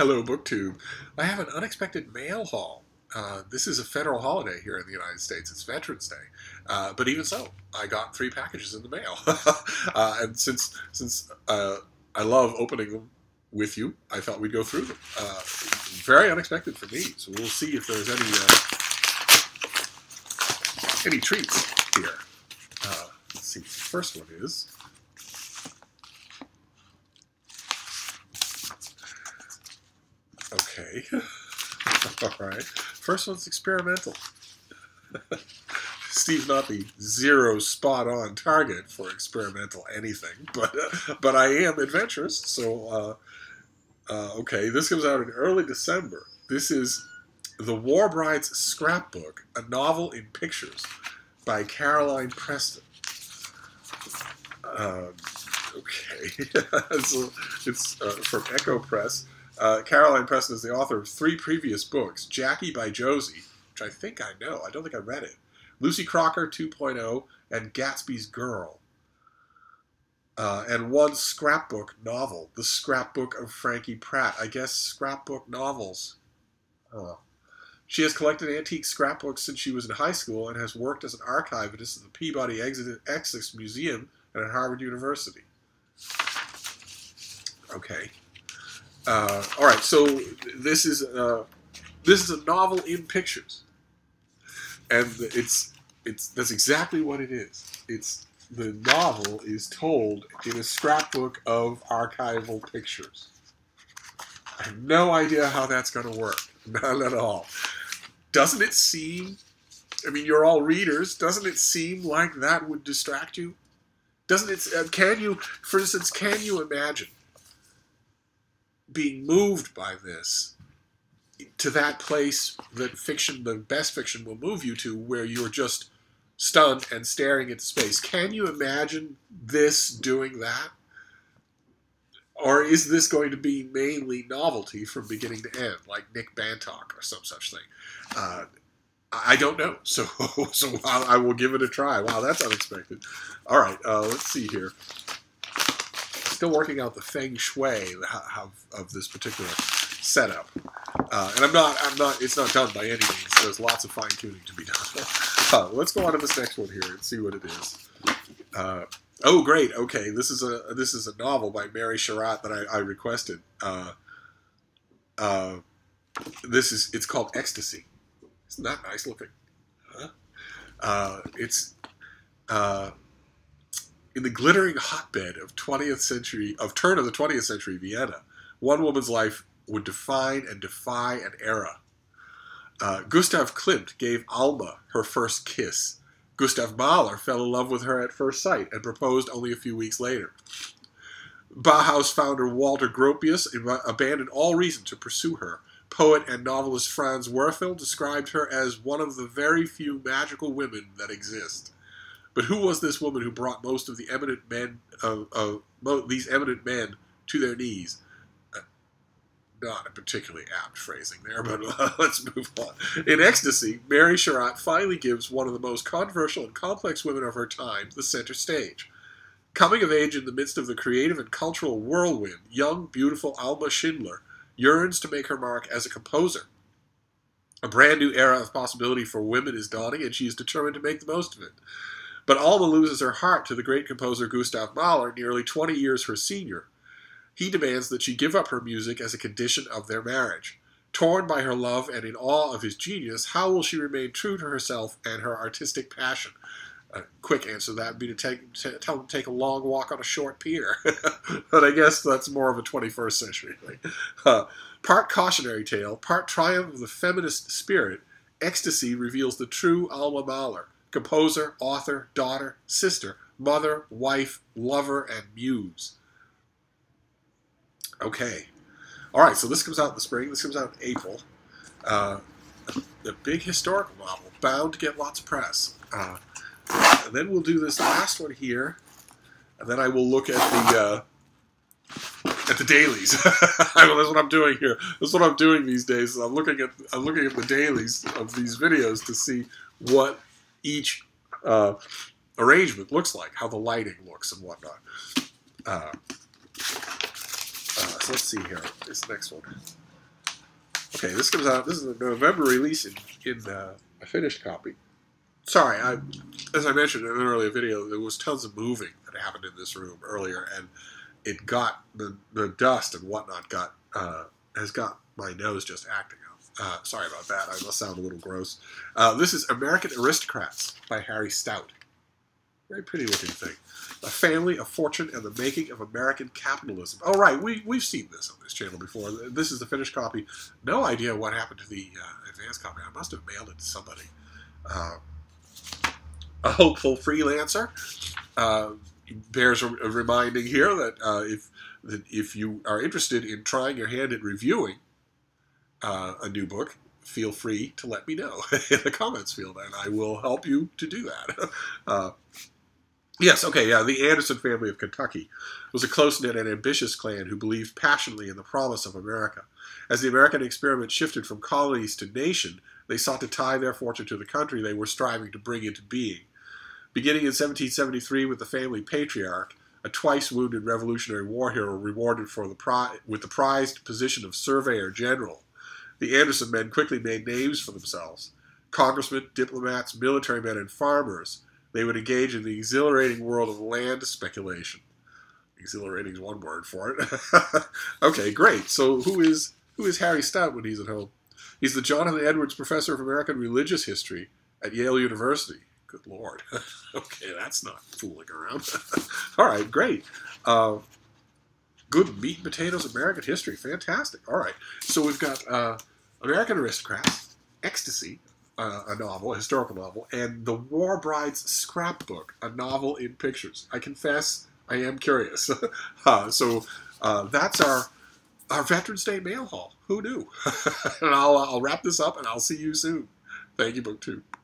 Hello, BookTube. I have an unexpected mail haul. This is a federal holiday here in the United States. It's Veterans Day. But even so, I got 3 packages in the mail. And since I love opening them with you, I thought we'd go through them. Very unexpected for me, so we'll see if there's any treats here. Let's see. The first one is... Okay. All right. First one's experimental. Steve's not the zero spot-on target for experimental anything, but I am adventurous, so okay. This comes out in early December. This is The War Bride's Scrapbook, a novel in pictures by Caroline Preston. Okay. It's from Echo Press. Caroline Preston is the author of 3 previous books: Jackie by Josie, which I think I know. I don't think I read it. Lucy Crocker 2.0 and Gatsby's Girl. And 1 scrapbook novel, The Scrapbook of Frankie Pratt. I guess scrapbook novels. She has collected antique scrapbooks since she was in high school and has worked as an archivist at the Peabody Essex Museum and at Harvard University. Okay. All right, so this is a novel in pictures, and that's exactly what it is. The novel is told in a scrapbook of archival pictures. I have no idea how that's going to work. Not at all. Doesn't it seem? I mean, you're all readers. Doesn't it seem like that would distract you? Doesn't it? Can you, for instance, can you imagine being moved by this to that place that fiction, the best fiction, will move you to, where you're just stunned and staring into space? Can you imagine this doing that? Or is this going to be mainly novelty from beginning to end, like Nick Bantock or some such thing? I don't know, so I will give it a try. Wow, that's unexpected. All right, let's see here. Still working out the feng shui of this particular setup, and I'm not. It's not done by any means. There's lots of fine tuning to be done. Let's go on to this next one here and see what it is. Oh, great. Okay, this is a novel by Mary Sherratt that I requested. It's called Ecstasy. Isn't that nice looking? Huh? It's in the glittering hotbed of turn of the 20th century Vienna, one woman's life would define and defy an era. Gustav Klimt gave Alma her first kiss. Gustav Mahler fell in love with her at first sight and proposed only a few weeks later. Bauhaus founder Walter Gropius abandoned all reason to pursue her. Poet and novelist Franz Werfel described her as one of the very few magical women that exist. But who was this woman who brought most of the eminent men, these eminent men, to their knees? Not a particularly apt phrasing there, but let's move on. In Ecstasy, Mary Sherratt finally gives one of the most controversial and complex women of her time the center stage. Coming of age in the midst of the creative and cultural whirlwind, young, beautiful Alma Schindler yearns to make her mark as a composer. A brand new era of possibility for women is dawning, and she is determined to make the most of it. But Alma loses her heart to the great composer Gustav Mahler, nearly 20 years her senior. He demands that she give up her music as a condition of their marriage. Torn by her love and in awe of his genius, how will she remain true to herself and her artistic passion? A quick answer to that would be to tell him to take a long walk on a short pier. But I guess that's more of a 21st century thing. Part cautionary tale, part triumph of the feminist spirit, Ecstasy reveals the true Alma Mahler. Composer, author, daughter, sister, mother, wife, lover, and muse. Okay. All right, so this comes out in the spring. This comes out in April. A big historical novel, bound to get lots of press. And then we'll do this last one here, and then I will look at the dailies. That's what I'm doing here. That's what I'm doing these days. I'm looking at the dailies of these videos to see what each arrangement looks like, how the lighting looks and whatnot. So let's see here. This next one. Okay, this comes out. This is a November release in a finished copy. Sorry, as I mentioned in an earlier video, there was tons of moving that happened in this room earlier, and it got the dust and whatnot has got my nose just acting up. Sorry about that. I must sound a little gross. This is American Aristocrats by Harry Stout. Very pretty looking thing. A family, a fortune, and the making of American capitalism. Oh, right, we've seen this on this channel before. This is the finished copy. No idea what happened to the advanced copy. I must have mailed it to somebody. A hopeful freelancer. Bears a reminding here that if you are interested in trying your hand at reviewing a new book, feel free to let me know in the comments field, and I will help you to do that. Yes, okay, yeah, the Anderson family of Kentucky was a close-knit and ambitious clan who believed passionately in the promise of America. As the American experiment shifted from colonies to nation, they sought to tie their fortune to the country they were striving to bring into being. Beginning in 1773 with the family patriarch, a twice-wounded Revolutionary War hero rewarded with the prized position of Surveyor General, the Anderson men quickly made names for themselves. Congressmen, diplomats, military men, and farmers, they would engage in the exhilarating world of land speculation. Exhilarating is one word for it. Okay, great. So who is Harry Stout when he's at home? He's the Jonathan Edwards Professor of American Religious History at Yale University. Good Lord. Okay, that's not fooling around. All right, great. Good meat and potatoes American history. Fantastic. All right. So we've got American Aristocrats, Ecstasy, a novel, a historical novel, and The War Bride's Scrapbook, a novel in pictures. I confess I am curious. So that's our Veterans Day mail haul. Who knew? And I'll wrap this up, and I'll see you soon. Thank you, BookTube.